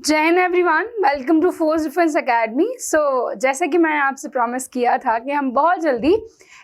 जय Hind everyone, welcome to force defence academy. जैसे कि मैंने आपसे प्रॉमिस किया था कि हम बहुत जल्दी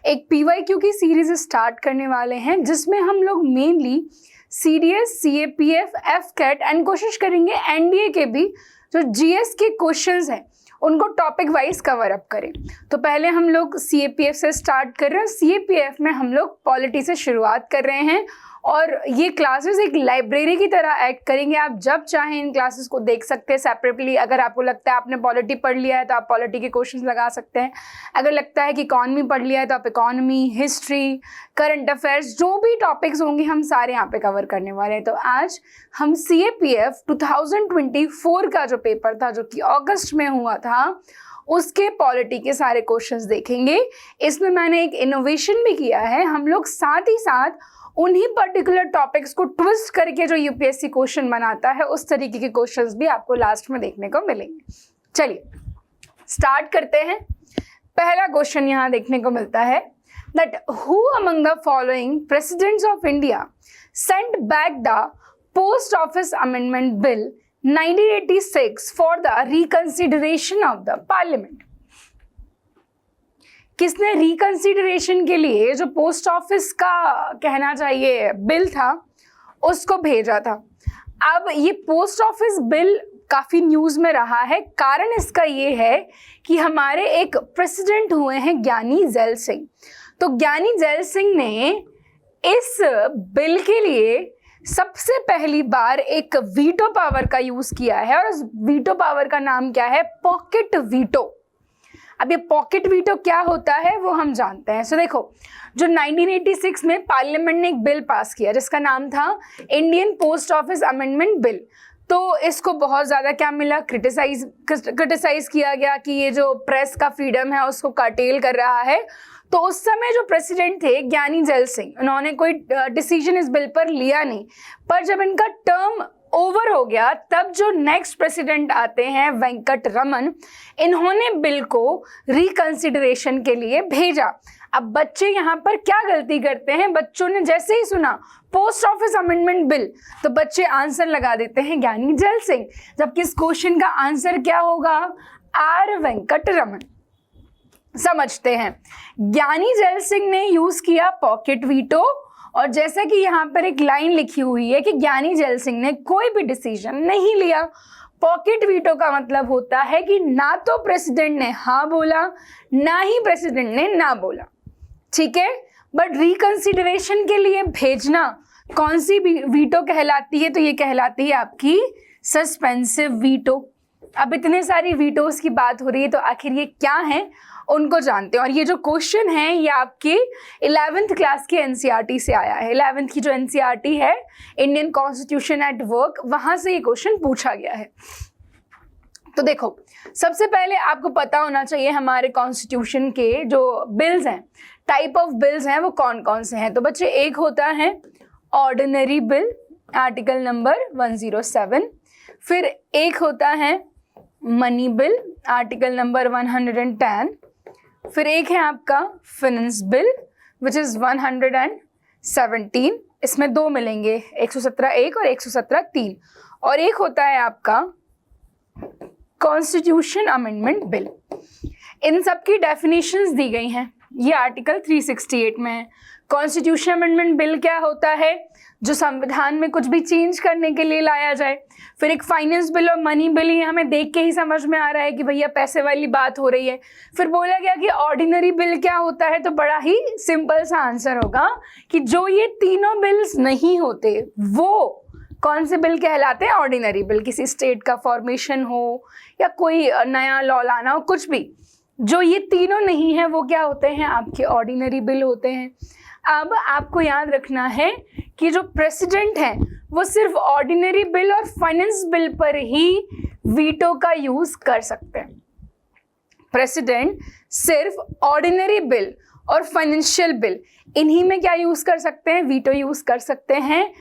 एक पीवाईक्यू की सीरीज स्टार्ट करने वाले हैं जिसमें हम लोग मेनली सीडीएस, सीएपीएफ, एफकेट एंड कोशिश करेंगे एनडीए के भी जो जीएस के क्वेश्चंस हैं उनको टॉपिक वाइज कवर अप करें। तो पहले हम लोग सीएपीएफ से स्टार्ट कर रहे हैं। सीएपीएफ में हम लोग पॉलिटी से शुरुआत कर रहे हैं और ये क्लासेस एक लाइब्रेरी की तरह एक्ट करेंगे। आप जब चाहें इन क्लासेस को देख सकते हैं सेपरेटली। अगर आपको लगता है आपने पॉलिटी पढ़ लिया है तो आप पॉलिटी के क्वेश्चंस लगा सकते हैं। अगर लगता है कि इकॉनमी पढ़ लिया है तो आप इकॉनमी, हिस्ट्री, करंट अफेयर्स, जो भी टॉपिक्स होंगे हम सारे यहाँ पे कवर करने वाले हैं। तो आज हम सीएपीएफ 2024 का जो पेपर था जो कि अगस्त में हुआ था उसके पॉलिटी के सारे क्वेश्चंस देखेंगे। इसमें मैंने एक इनोवेशन भी किया है। हम लोग साथ ही साथ उन्हीं पर्टिकुलर टॉपिक्स को ट्विस्ट करके जो यूपीएससी क्वेश्चन बनाता है उस तरीके के क्वेश्चंस भी आपको लास्ट में देखने को मिलेंगे। चलिए स्टार्ट करते हैं। पहला क्वेश्चन यहाँ देखने को मिलता है that who among the following presidents of India sent back the post office amendment bill 1986 for the reconsideration of the parliament. किसने रिकंसिडरेशन के लिए जो पोस्ट ऑफिस का कहना चाहिए बिल था उसको भेजा था। अब ये पोस्ट ऑफिस बिल काफ़ी न्यूज़ में रहा है। कारण इसका ये है कि हमारे एक प्रेसिडेंट हुए हैं ज्ञानी जैल सिंह। तो ज्ञानी जैल सिंह ने इस बिल के लिए सबसे पहली बार एक वीटो पावर का यूज़ किया है और उस वीटो पावर का नाम क्या है? Pocket veto. अब ये पॉकेट वीटो क्या होता है वो हम जानते हैं। देखो, जो 1986 में पार्लियामेंट ने एक बिल पास किया जिसका नाम था Indian post office amendment bill. तो इसको बहुत ज़्यादा क्या मिला? क्रिटिसाइज किया गया कि ये जो प्रेस का फ्रीडम है उसको कर्टेल कर रहा है। तो उस समय जो प्रेसिडेंट थे ज्ञानी जैल सिंह, उन्होंने कोई डिसीजन इस बिल पर लिया नहीं। पर जब इनका टर्म ओवर हो गया तब जो नेक्स्ट प्रेसिडेंट आते हैं वेंकट रमन, इन्होंने बिल को रिकंसिडरेशन के लिए भेजा। अब बच्चे यहाँ पर क्या गलती करते हैं? बच्चों ने जैसे ही सुना पोस्ट ऑफिस अमेंडमेंट बिल तो बच्चे आंसर लगा देते हैं ज्ञानी जैल सिंह, जबकि इस क्वेश्चन का आंसर क्या होगा? आर वेंकट रमन। समझते हैं, ज्ञानी जैल सिंह ने यूज किया पॉकेट वीटो और जैसा कि यहाँ पर एक लाइन लिखी हुई है कि ज्ञानी जैल सिंह ने कोई भी डिसीजन नहीं लिया। पॉकेट वीटो का मतलब होता है कि ना तो प्रेसिडेंट ने हाँ बोला ना ही प्रेसिडेंट ने ना बोला, ठीक है। बट रिकंसिडरेशन के लिए भेजना कौन सी वीटो कहलाती है? तो ये कहलाती है आपकी सस्पेंसिव वीटो। अब इतने सारी वीटोस की बात हो रही है तो आखिर ये क्या है उनको जानते हैं। और ये जो क्वेश्चन है ये आपकी 11th क्लास के एनसीईआरटी से आया है। 11th की जो एनसीईआरटी है इंडियन कॉन्स्टिट्यूशन एट वर्क, वहां से ये क्वेश्चन पूछा गया है। तो देखो, सबसे पहले आपको पता होना चाहिए हमारे कॉन्स्टिट्यूशन के जो बिल्स हैं, टाइप ऑफ बिल्स हैं वो कौन कौन से हैं। तो बच्चे, एक होता है ऑर्डिनरी बिल, आर्टिकल नंबर 107। फिर एक होता है मनी बिल, आर्टिकल नंबर 110। फिर एक है आपका फाइनेंस बिल विच इज़ 117। इसमें दो मिलेंगे, 117(1) और 117(3। और एक होता है आपका कॉन्स्टिट्यूशन अमेंडमेंट बिल। इन सब की डेफिनेशंस दी गई हैं, ये आर्टिकल 368 में है। कॉन्स्टिट्यूशन अमेंडमेंट बिल क्या होता है? जो संविधान में कुछ भी चेंज करने के लिए लाया जाए। फिर एक फाइनेंस बिल और मनी बिल, ये हमें देख के ही समझ में आ रहा है कि भैया पैसे वाली बात हो रही है। फिर बोला गया कि ऑर्डिनरी बिल क्या होता है? तो बड़ा ही सिंपल सा आंसर होगा कि जो ये तीनों बिल्स नहीं होते वो कौन से बिल कहलाते हैं? Ordinary bill. किसी स्टेट का फॉर्मेशन हो या कोई नया लॉ लाना हो, कुछ भी, जो ये तीनों नहीं है वो क्या होते हैं? आपके ऑर्डिनरी बिल होते हैं। अब आपको याद रखना है कि जो प्रेसिडेंट हैं वो सिर्फ ऑर्डिनरी बिल और फाइनेंस बिल पर ही वीटो का यूज कर सकते हैं। प्रेसिडेंट सिर्फ ऑर्डिनरी बिल और फाइनेंशियल बिल, इन्हीं में क्या यूज कर सकते हैं? वीटो यूज कर सकते हैं।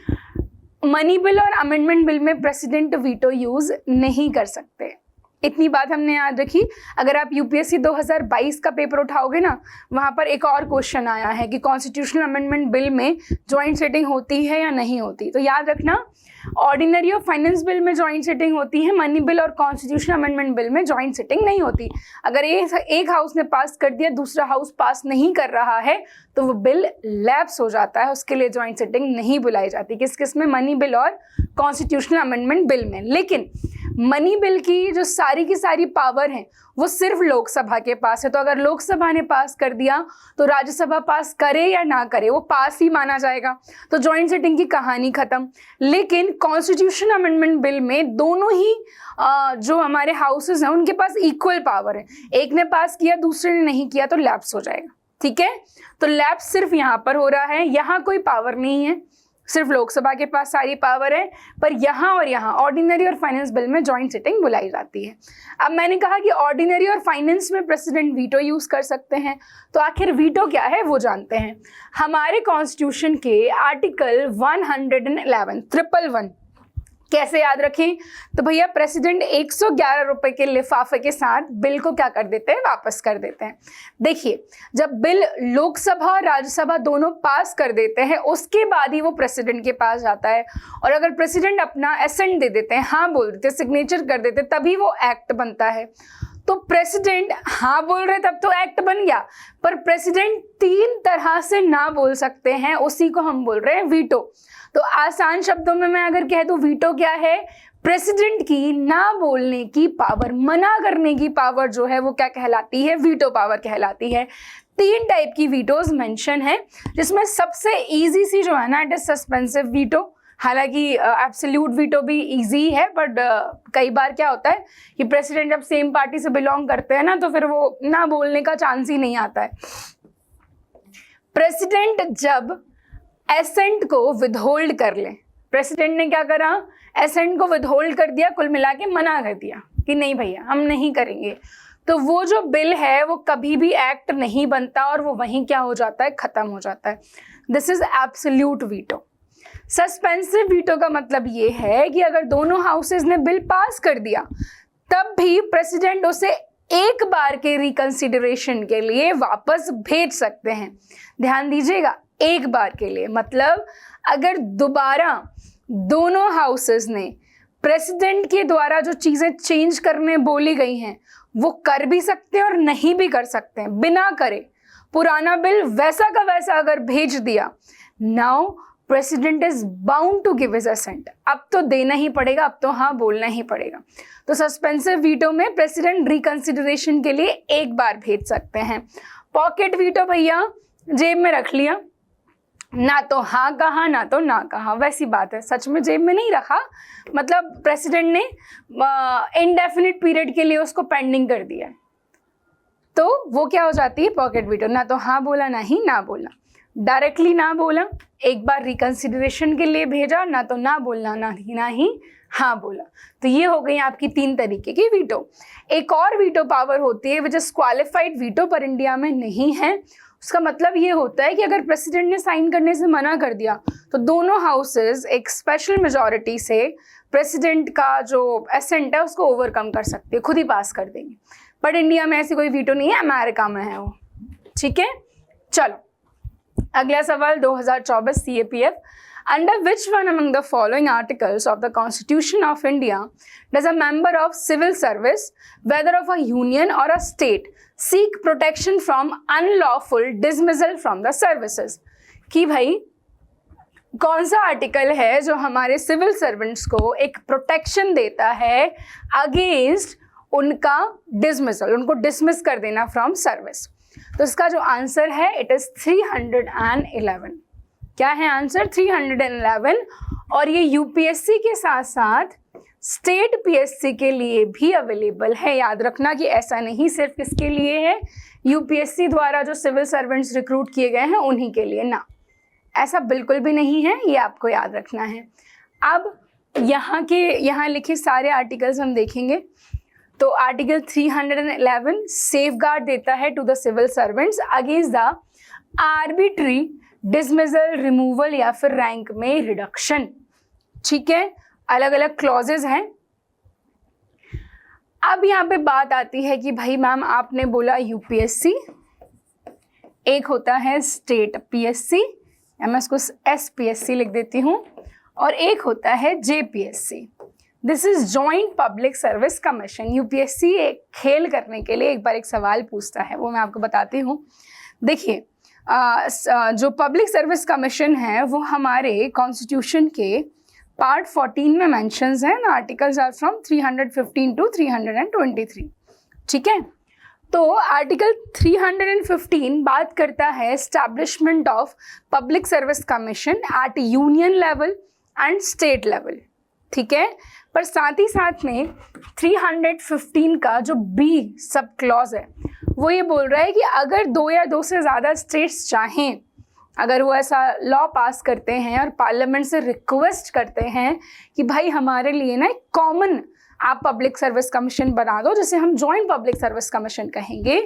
मनी बिल और अमेंडमेंट बिल में प्रेसिडेंट वीटो यूज नहीं कर सकते। इतनी बात हमने याद रखी। अगर आप यूपीएससी 2022 का पेपर उठाओगे ना, वहाँ पर एक और क्वेश्चन आया है कि कॉन्स्टिट्यूशनल अमेंडमेंट बिल में जॉइंट सिटिंग होती है या नहीं होती। तो याद रखना, ऑर्डिनरी और फाइनेंस बिल में जॉइंट सिटिंग होती है, मनी बिल और कॉन्स्टिट्यूशनल अमेंडमेंट बिल में जॉइंट सिटिंग नहीं होती। अगर एक हाउस ने पास कर दिया, दूसरा हाउस पास नहीं कर रहा है, तो वो बिल लैप्स हो जाता है, उसके लिए जॉइंट सिटिंग नहीं बुलाई जाती। किस किस में? मनी बिल और कॉन्स्टिट्यूशनल अमेंडमेंट बिल में। लेकिन मनी बिल की जो सारी की सारी पावर है वो सिर्फ लोकसभा के पास है। तो अगर लोकसभा ने पास कर दिया तो राज्यसभा पास करे या ना करे वो पास ही माना जाएगा, तो जॉइंट सिटिंग की कहानी खत्म। लेकिन कॉन्स्टिट्यूशन अमेंडमेंट बिल में दोनों ही जो हमारे हाउसेस हैं उनके पास इक्वल पावर है। एक ने पास किया, दूसरे ने नहीं किया, तो लैप्स हो जाएगा। ठीक है, तो लैप्स सिर्फ यहाँ पर हो रहा है, यहाँ कोई पावर नहीं है, सिर्फ लोकसभा के पास सारी पावर है। पर यहाँ और यहाँ ऑर्डिनरी और फाइनेंस बिल में जॉइंट सिटिंग बुलाई जाती है। अब मैंने कहा कि ऑर्डिनरी और फाइनेंस में प्रेसिडेंट वीटो यूज कर सकते हैं, तो आखिर वीटो क्या है वो जानते हैं। हमारे कॉन्स्टिट्यूशन के आर्टिकल 111 कैसे याद रखें? तो भैया प्रेसिडेंट 111 रुपए के लिफाफे के साथ बिल को क्या कर देते हैं? वापस कर देते हैं। देखिए, जब बिल लोकसभा और राज्यसभा दोनों पास कर देते हैं उसके बाद ही वो प्रेसिडेंट के पास जाता है। और अगर प्रेसिडेंट अपना एसेंट दे देते हैं, हाँ बोल देते, सिग्नेचर कर देते, तभी वो एक्ट बनता है। तो प्रेसिडेंट हाँ बोल रहे तब तो एक्ट बन गया। पर प्रेसिडेंट 3 तरह से ना बोल सकते हैं, उसी को हम बोल रहे हैं वीटो। तो आसान शब्दों में मैं अगर कह दूं वीटो क्या है? प्रेसिडेंट की ना बोलने की पावर, मना करने की पावर जो है वो क्या कहलाती है? वीटो पावर कहलाती है। 3 टाइप की वीटोज मेंशन है, जिसमें सबसे इजी सी जो है ना, इट इज सस्पेंसिव वीटो। हालांकि एब्सोल्यूट वीटो भी इजी है, बट कई बार क्या होता है कि प्रेसिडेंट जब सेम पार्टी से बिलोंग करते हैं ना, तो फिर वो ना बोलने का चांस ही नहीं आता है। प्रेसिडेंट जब एसेंट को विदहोल्ड कर ले, प्रेसिडेंट ने क्या करा? एसेंट को विदहोल्ड कर दिया, कुल मिला के मना कर दिया कि नहीं भैया हम नहीं करेंगे, तो वो जो बिल है वो कभी भी एक्ट नहीं बनता और वो वहीं क्या हो जाता है? खत्म हो जाता है। This is absolute veto. Suspensive veto का मतलब ये है कि अगर दोनों हाउसेस ने बिल पास कर दिया तब भी प्रेसिडेंट उसे एक बार के रिकंसिडरेशन के लिए वापस भेज सकते हैं। ध्यान दीजिएगा, एक बार के लिए, मतलब अगर दोबारा दोनों हाउसेस ने प्रेसिडेंट के द्वारा जो चीजें चेंज करने बोली गई हैं वो कर भी सकते हैं और नहीं भी कर सकते हैं, बिना करे पुराना बिल वैसा का वैसा अगर भेज दिया, now president is bound to give his assent. अब तो देना ही पड़ेगा, अब तो हाँ बोलना ही पड़ेगा। तो सस्पेंसिव वीटो में प्रेसिडेंट रिकंसिडरेशन के लिए एक बार भेज सकते हैं। पॉकेट वीटो भैया जेब में रख लिया, ना तो हाँ कहा ना तो ना कहा, वैसी बात है। सच में जेब में नहीं रखा, मतलब प्रेसिडेंट ने इनडेफिनिट पीरियड के लिए उसको पेंडिंग कर दिया है, तो वो क्या हो जाती है? Pocket veto. ना तो हाँ बोला ना ही ना बोला, डायरेक्टली ना बोला, एक बार रिकंसिडरेशन के लिए भेजा, ना तो ना बोलना ना ही हाँ बोला। तो ये हो गई आपकी 3 तरीके की वीटो। एक और वीटो पावर होती है विच इज क्वालिफाइड वीटो, पर इंडिया में नहीं है। उसका मतलब ये होता है कि अगर प्रेसिडेंट ने साइन करने से मना कर दिया तो दोनों हाउसेस एक स्पेशल मेजॉरिटी से प्रेसिडेंट का जो एसेंट है उसको ओवरकम कर सकते हैं, खुद ही पास कर देंगे। बट इंडिया में ऐसी कोई वीटो नहीं है, अमेरिका में है वो। ठीक है, चलो अगला सवाल 2024 CAPF। Under which one among the following articles of the Constitution of India does a member of civil service, whether of a union or a state, seek protection from unlawful dismissal from the services? कि भाई कौन सा article है जो हमारे civil servants को एक protection देता है अगेंस्ट उनका डिसमिसल, उनको डिसमिस कर देना फ्रॉम सर्विस? तो इसका जो आंसर है इट इज 311। क्या है आंसर? 311। और ये यूपीएससी के साथ साथ स्टेट पीएससी के लिए भी अवेलेबल है। याद रखना कि ऐसा नहीं सिर्फ किसके लिए है, यूपीएससी द्वारा जो सिविल सर्वेंट्स रिक्रूट किए गए हैं उन्हीं के लिए ना, ऐसा बिल्कुल भी नहीं है, ये आपको याद रखना है। अब यहाँ लिखे सारे आर्टिकल्स हम देखेंगे। तो आर्टिकल 311 सेफगार्ड देता है to the civil servants against the arbitrary dismissal, removal या फिर रैंक में रिडक्शन। ठीक है, अलग अलग क्लॉजेज हैं। अब यहाँ पे बात आती है कि भाई मैम आपने बोला यूपीएससी, एक होता है स्टेट पीएससी, या मैं इसको एसपीएससी लिख देती हूँ, और एक होता है JPSC. This is joint public service commission. UPSC एक खेल करने के लिए एक बार एक सवाल पूछता है, वो मैं आपको बताती हूँ। देखिए जो पब्लिक सर्विस कमीशन है वो हमारे कॉन्स्टिट्यूशन के पार्ट 14 में मेंशंस हैं, आर्टिकल्स आर फ्रॉम 315 टू 323, ठीक है। तो आर्टिकल 315 बात करता है establishment of public service commission at union level and state level, ठीक है। पर साथ ही साथ में 315 का जो बी सब क्लॉज है वो ये बोल रहा है कि अगर 2 या 2 से ज़्यादा स्टेट्स चाहें, अगर वो ऐसा लॉ पास करते हैं और पार्लियामेंट से रिक्वेस्ट करते हैं कि भाई हमारे लिए ना एक कॉमन आप पब्लिक सर्विस कमीशन बना दो, जिसे हम जॉइंट पब्लिक सर्विस कमीशन कहेंगे,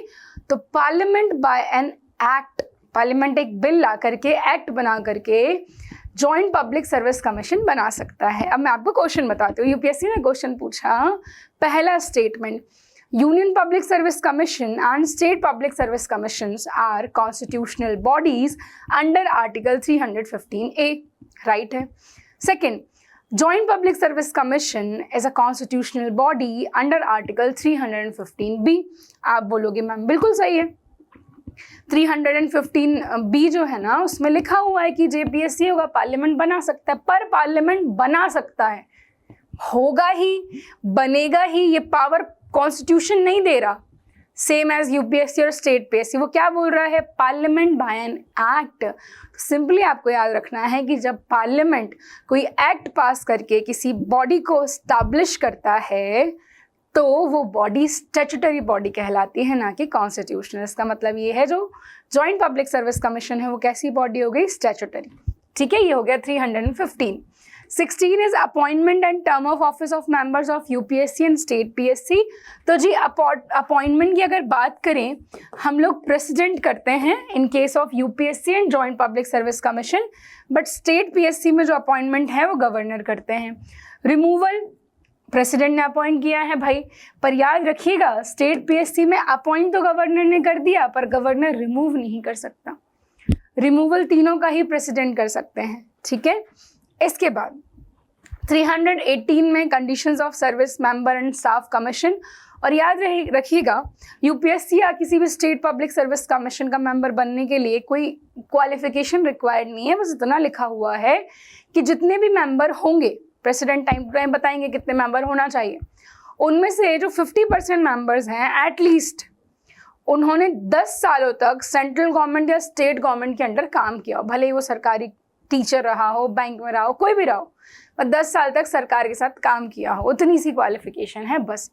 तो parliament by an act, parliament एक बिल ला करके एक्ट बना करके जॉइंट पब्लिक सर्विस कमीशन बना सकता है। अब मैं आपको क्वेश्चन बताती हूँ, यूपीएससी ने क्वेश्चन पूछा, पहला statement, Union Public Service Commission and State Public Service Commissions are constitutional bodies under Article 315A, right है। Second, Joint Public Service Commission is a constitutional body under Article 315B। आप बोलोगे ma'am बिल्कुल सही है, 315B जो है ना उसमें लिखा हुआ है कि जेपीएससी होगा, पार्लियामेंट बना सकता है, पर पार्लियामेंट बना सकता है, होगा ही, बनेगा ही, ये पावर कॉन्स्टिट्यूशन नहीं दे रहा। सेम एज यूपीएससी और स्टेट पीएससी, वो क्या बोल रहा है, parliament by an act. Simply आपको याद रखना है कि जब पार्लियामेंट कोई एक्ट पास करके किसी बॉडी को स्टैब्लिश करता है तो वो बॉडी स्टैट्यूटरी बॉडी कहलाती है, ना कि कॉन्स्टिट्यूशनल। इसका मतलब ये है जो जॉइंट पब्लिक सर्विस कमीशन है वो कैसी बॉडी हो गई, स्टैट्यूटरी, ठीक है। ये हो गया 315। 16 is appointment and term of office of members of UPSC and state PSC. तो जी अपॉइंटमेंट की अगर बात करें, हम लोग प्रेसिडेंट करते हैं in case of UPSC and joint public service commission, but state PSC में जो अपॉइंटमेंट है वो गवर्नर करते हैं। रिमूवल प्रेसिडेंट ने अपॉइंट किया है भाई, पर याद रखिएगा स्टेट पीएससी में अपॉइंट तो गवर्नर ने कर दिया, पर गवर्नर रिमूव नहीं कर सकता, रिमूवल तीनों का ही प्रेसिडेंट कर सकते हैं, ठीक है। इसके बाद 318 में conditions of service member and staff commission, और याद रखिएगा यूपीएससी या किसी भी स्टेट पब्लिक सर्विस कमीशन का मेंबर बनने के लिए कोई क्वालिफिकेशन रिक्वायर्ड नहीं है, बस इतना लिखा हुआ है कि जितने भी मेंबर होंगे, प्रेसिडेंट टाइम टू टाइम बताएंगे कितने मेंबर होना चाहिए, उनमें से जो 50% मेंबर्स हैं एटलीस्ट उन्होंने 10 सालों तक सेंट्रल गवर्नमेंट या स्टेट गवर्नमेंट के अंडर काम किया हो, भले ही वो सरकारी टीचर रहा हो, बैंक में रहा हो, कोई भी रहा हो, पर 10 साल तक सरकार के साथ काम किया हो, उतनी सी क्वालिफिकेशन है बस।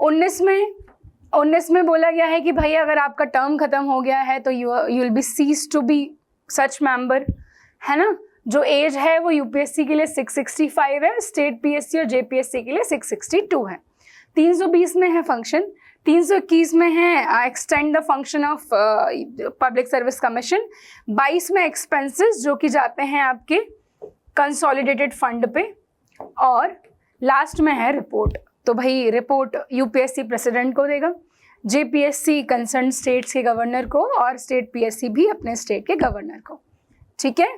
19 में बोला गया है कि भाई अगर आपका टर्म खत्म हो गया है तो you will be cease to be such member, है ना। जो एज है वो यूपीएससी के लिए 665 है, स्टेट पीएससी और जेपीएससी के लिए 662 है। 320 में है फंक्शन, 321 में है extend the function of public service commission, 22 में एक्सपेंसेस जो कि जाते हैं आपके कंसोलिडेटेड फंड पे, और लास्ट में है रिपोर्ट। तो भाई रिपोर्ट यूपीएससी प्रेसिडेंट को देगा, जेपीएससी कंसर्न स्टेट्स के गवर्नर को, और स्टेट पीएससी भी अपने स्टेट के गवर्नर को, ठीक है।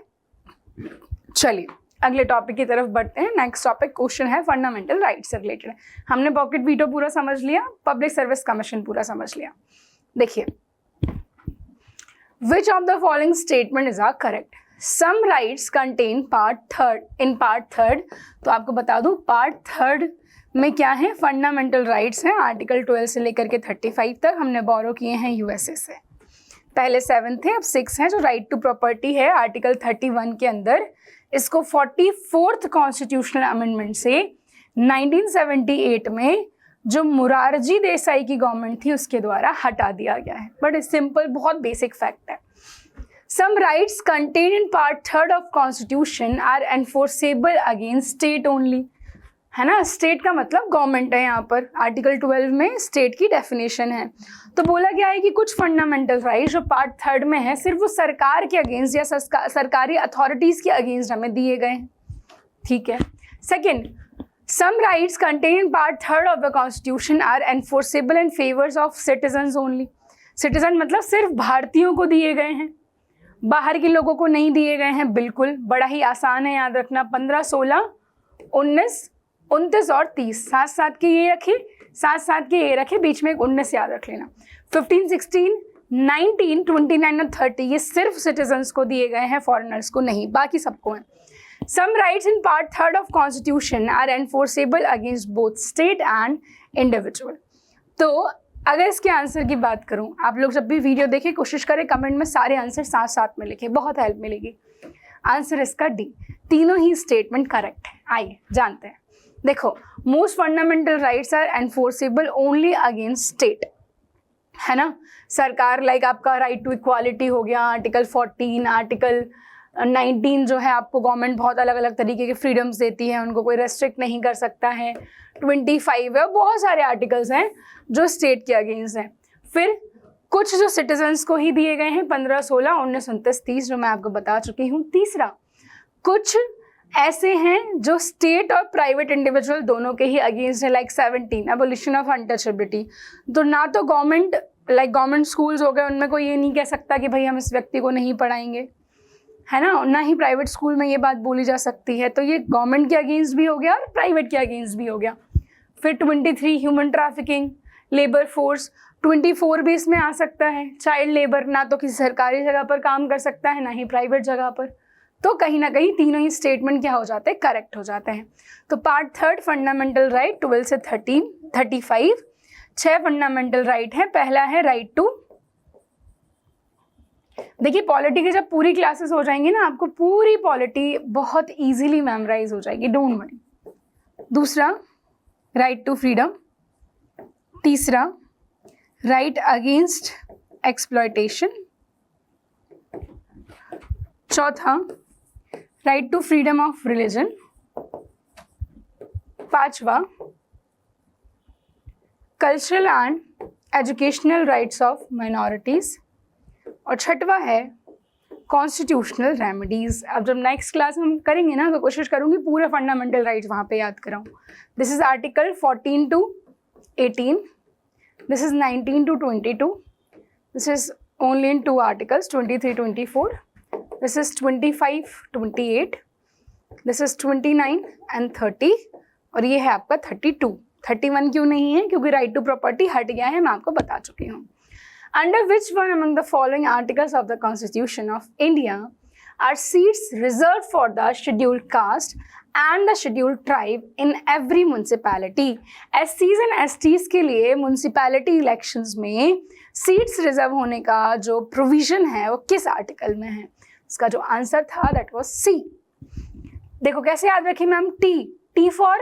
चलिए अगले टॉपिक की तरफ बढ़ते हैं। नेक्स्ट टॉपिक क्वेश्चन है फंडामेंटल राइट्स से रिलेटेड। हमने पॉकेट वीटो पूरा समझ लिया, पब्लिक सर्विस कमीशन पूरा समझ लिया। देखिए, which of the following statement is are correct? Some rights contain part third, in part third, तो आपको बता दूं पार्ट थर्ड में क्या है, फंडामेंटल राइट्स हैं। आर्टिकल 12 से लेकर के 35 तक हमने बोरो किए हैं यूएसए से। पहले 7 थे, अब 6 हैं। जो राइट टू प्रॉपर्टी है आर्टिकल 31 के अंदर, इसको 44th कॉन्स्टिट्यूशनल अमेंडमेंट से 1978 में जो मुरारजी देसाई की गवर्नमेंट थी उसके द्वारा हटा दिया गया है। बट सिंपल, बहुत बेसिक फैक्ट है। Some rights contain in part third of constitution are enforceable against state only, है ना। स्टेट का मतलब गवर्नमेंट है यहाँ पर, आर्टिकल 12 में स्टेट की डेफिनेशन है। तो बोला गया है कि कुछ फंडामेंटल राइट जो पार्ट थर्ड में है सिर्फ वो सरकार के अगेंस्ट या सरकारी अथॉरिटीज के अगेंस्ट हमें दिए गए हैं, ठीक है। Second, Some rights contained in Part 3 of the Constitution are enforceable in favors of citizens only. Citizen मतलब सिर्फ भारतीयों को दिए गए हैं, बाहर के लोगों को नहीं दिए गए हैं। बिल्कुल, बड़ा ही आसान है याद रखना। 15, 16, 19, 29 और 30 साथ साथ के ये रखे, साथ साथ के ये रखे, बीच में एक 19 याद रख लेना। 15, 16, 19, 29 और 30 ये सिर्फ सिटीजन्स को दिए गए हैं, फॉरेनर्स को नहीं, बाकी सबको हैं। Some rights in Part 3 of Constitution are enforceable against both state and individual. तो अगर इसके आंसर की बात करूं, आप लोग जब भी वीडियो देखें कोशिश करें कमेंट में सारे आंसर साथ साथ में लिखें, बहुत हेल्प मिलेगी। आंसर इसका डी, तीनों ही स्टेटमेंट करेक्ट है। आइए जानते हैं। देखो, most fundamental rights are enforceable only against state, है ना। सरकार लाइक आपका राइट टू इक्वालिटी हो गया, आर्टिकल 14, आर्टिकल 19 जो है आपको गवर्नमेंट बहुत अलग अलग तरीके के फ्रीडम्स देती है, उनको कोई रेस्ट्रिक्ट नहीं कर सकता है। 25 है, बहुत सारे आर्टिकल्स हैं जो स्टेट के अगेंस्ट हैं। फिर कुछ जो सिटीजन्स को ही दिए गए हैं, 15, 16, 19, 29, 30 जो मैं आपको बता चुकी हूँ। तीसरा, कुछ ऐसे हैं जो स्टेट और प्राइवेट इंडिविजुअल दोनों के ही अगेंस्ट है, लाइक 17 एबोलिशन ऑफ अनटचेबिलिटी। तो ना तो गवर्नमेंट लाइक गवर्नमेंट स्कूल्स हो गए, उनमें कोई ये नहीं कह सकता कि भाई हम इस व्यक्ति को नहीं पढ़ाएंगे, है ना, ना ही प्राइवेट स्कूल में ये बात बोली जा सकती है। तो ये गवर्नमेंट के अगेंस्ट भी हो गया और प्राइवेट के अगेंस्ट भी हो गया। फिर 23 ह्यूमन ट्रैफिकिंग, लेबर फोर्स, 24 भी इसमें आ सकता है। चाइल्ड लेबर, ना तो किसी सरकारी जगह पर काम कर सकता है ना ही प्राइवेट जगह पर। तो कहीं ना कहीं तीनों ही स्टेटमेंट क्या हो जाते हैं, करेक्ट हो जाते हैं। तो पार्ट 3 फंडामेंटल राइट 12 से 13, 35 6 फंडामेंटल राइट है। पहला है राइट टू, देखिए पॉलिटी की जब पूरी क्लासेस हो जाएंगी ना, आपको पूरी पॉलिटी बहुत इजीली मेमोराइज हो जाएगी, डोंट वरी। दूसरा, राइट टू फ्रीडम। तीसरा, राइट अगेंस्ट एक्सप्लॉयटेशन। चौथा, right to freedom of religion. पांचवा, cultural and educational rights of minorities. और छठवा है कॉन्स्टिट्यूशनल रेमेडीज। अब जब नेक्स्ट क्लास में हम करेंगे ना तो कोशिश करूंगी पूरे फंडामेंटल राइट्स वहाँ पे याद कराऊँ। This is article 14 to 18, this is 19 to 22, this is only in 2 articles 23, 24, this is 25, 28, this is 29 and 30, और ये है आपका 32। 31 क्यों नहीं है, क्योंकि राइट टू प्रॉपर्टी हट गया है, मैं आपको बता चुकी हूँ। Under which one among the following articles of the Constitution of India are seats reserved for the scheduled caste and the scheduled tribe in every municipality? SCs and STs के लिए municipality elections में seats reserve होने का जो provision है वो किस article में है? इसका जो आंसर था that was C। देखो कैसे याद रखी मैम, T for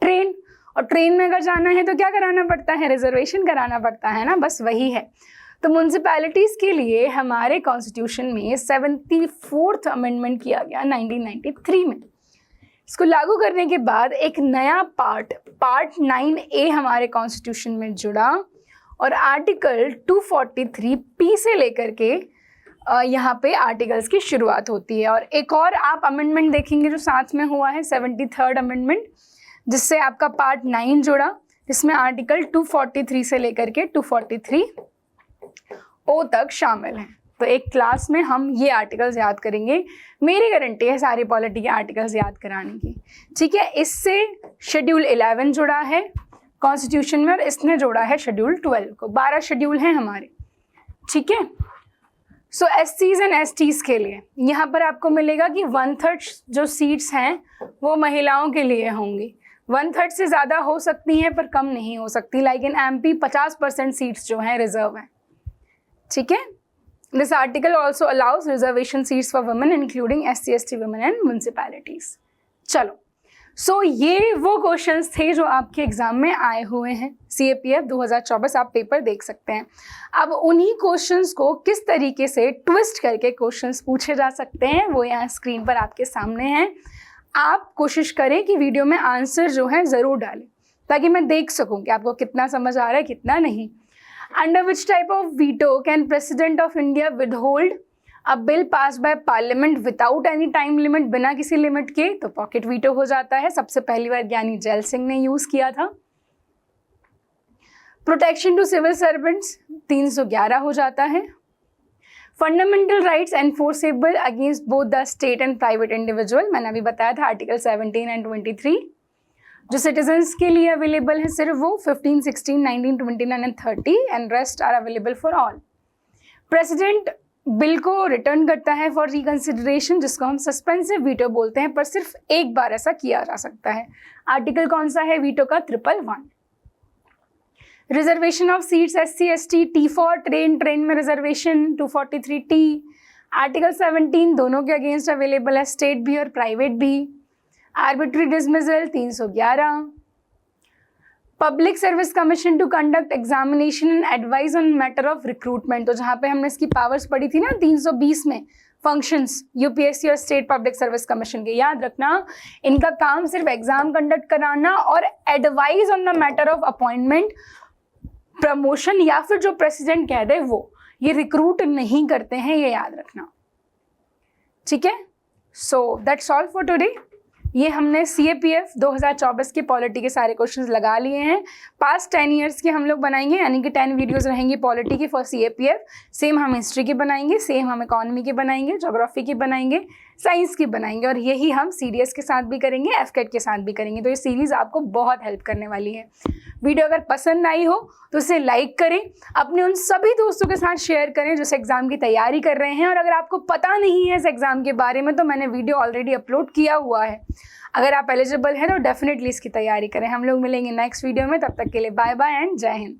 ट्रेन, और ट्रेन में अगर जाना है तो क्या कराना पड़ता है, रिजर्वेशन कराना पड़ता है ना, बस वही है। तो म्यूनसिपैलिटीज़ के लिए हमारे कॉन्स्टिट्यूशन में 74th अमेंडमेंट किया गया 1993 में। इसको लागू करने के बाद एक नया पार्ट 9A हमारे कॉन्स्टिट्यूशन में जुड़ा, और आर्टिकल 243 से लेकर के यहाँ पे आर्टिकल्स की शुरुआत होती है। और एक और आप अमेंडमेंट देखेंगे जो साथ में हुआ है, 73rd अमेंडमेंट, जिससे आपका पार्ट 9 जुड़ा, जिसमें आर्टिकल 243 से लेकर के 243O तक शामिल हैं। तो एक क्लास में हम ये आर्टिकल्स याद करेंगे, मेरी गारंटी है सारी पॉलिटी के आर्टिकल्स याद कराने की, ठीक है। इससे शेड्यूल 11 जुड़ा है कॉन्स्टिट्यूशन में, और इसने जोड़ा है शेड्यूल 12 को। 12 शेड्यूल हैं हमारे, ठीक है। सो SCs एंड STs के लिए यहाँ पर आपको मिलेगा कि 1/3 जो सीट्स हैं वो महिलाओं के लिए होंगी। 1/3 से ज़्यादा हो सकती हैं पर कम नहीं हो सकती, लाइक इन MP 50% सीट्स जो हैं रिजर्व हैं, ठीक है। This article also allows reservation seats for women including SC/ST women and municipalities. चलो, सो ये वो क्वेश्चंस थे जो आपके एग्जाम में आए हुए हैं, CAPF 2024 आप पेपर देख सकते हैं। अब उन्हीं क्वेश्चंस को किस तरीके से ट्विस्ट करके क्वेश्चंस पूछे जा सकते हैं वो यहाँ स्क्रीन पर आपके सामने हैं। आप कोशिश करें कि वीडियो में आंसर जो है ज़रूर डालें ताकि मैं देख सकूं कि आपको कितना समझ आ रहा है कितना नहीं। Under which type of veto can president of India withhold a bill pass by parliament without any time limit, बिना किसी लिमिट के, तो पॉकेट वीटो हो जाता है। सबसे पहली बार ज्ञानी जैल सिंह ने यूज किया था। प्रोटेक्शन टू सिविल सर्वेंट्स 311 हो जाता है। Fundamental rights enforceable against both the state and private individual, मैंने अभी बताया था आर्टिकल 17 एंड 23। जो सिटीजन्स के लिए अवेलेबल है सिर्फ वो 15, 16, 19, 29 and 30 and rest are available for all. President bill को रिटर्न करता है फॉर रिकंसिडरेशन, जिसको हम सस्पेंसिव वीटो बोलते हैं, पर सिर्फ एक बार ऐसा किया जा सकता है। आर्टिकल कौन सा है वीटो का? 111। Reservation of seats SC ST, T for train में रिजर्वेशन 243T। आर्टिकल 17 दोनों के अगेंस्ट अवेलेबल है, स्टेट भी और प्राइवेट भी। Arbitrary dismissal 311। Public service commission to conduct examination and advise on matter of recruitment, तो जहाँ पे हमने इसकी पावर्स पढ़ी थी ना 320 में, फंक्शंस यूपीएससी और स्टेट पब्लिक सर्विस कमीशन के, याद रखना इनका काम सिर्फ एग्जाम कंडक्ट कराना और advise on the matter of appointment, promotion या फिर जो प्रेसिडेंट कह दे वो, ये रिक्रूट नहीं करते हैं, ये याद रखना, ठीक है। So that's all for today. ये हमने CAPF 2024 के पॉलिटी के सारे क्वेश्चंस लगा लिए हैं। पास्ट 10 ईयर्स के हम लोग बनाएंगे, यानी कि 10 वीडियोस रहेंगी पॉलिटी की फॉर CAPF। सेम हम हिस्ट्री की बनाएंगे, सेम हम इकोनॉमी की बनाएंगे, ज्योग्राफी की बनाएंगे, साइंस की बनाएंगे, और यही हम CDS के साथ भी करेंगे, FCAT के साथ भी करेंगे। तो ये सीरीज़ आपको बहुत हेल्प करने वाली है। वीडियो अगर पसंद आई हो तो उसे लाइक करें, अपने उन सभी दोस्तों के साथ शेयर करें जो इस एग्ज़ाम की तैयारी कर रहे हैं। और अगर आपको पता नहीं है इस एग्ज़ाम के बारे में तो मैंने वीडियो ऑलरेडी अपलोड किया हुआ है, अगर आप एलिजिबल हैं तो डेफिनेटली इसकी तैयारी करें। हम लोग मिलेंगे नेक्स्ट वीडियो में, तब तक के लिए बाय बाय एंड जय हिंद।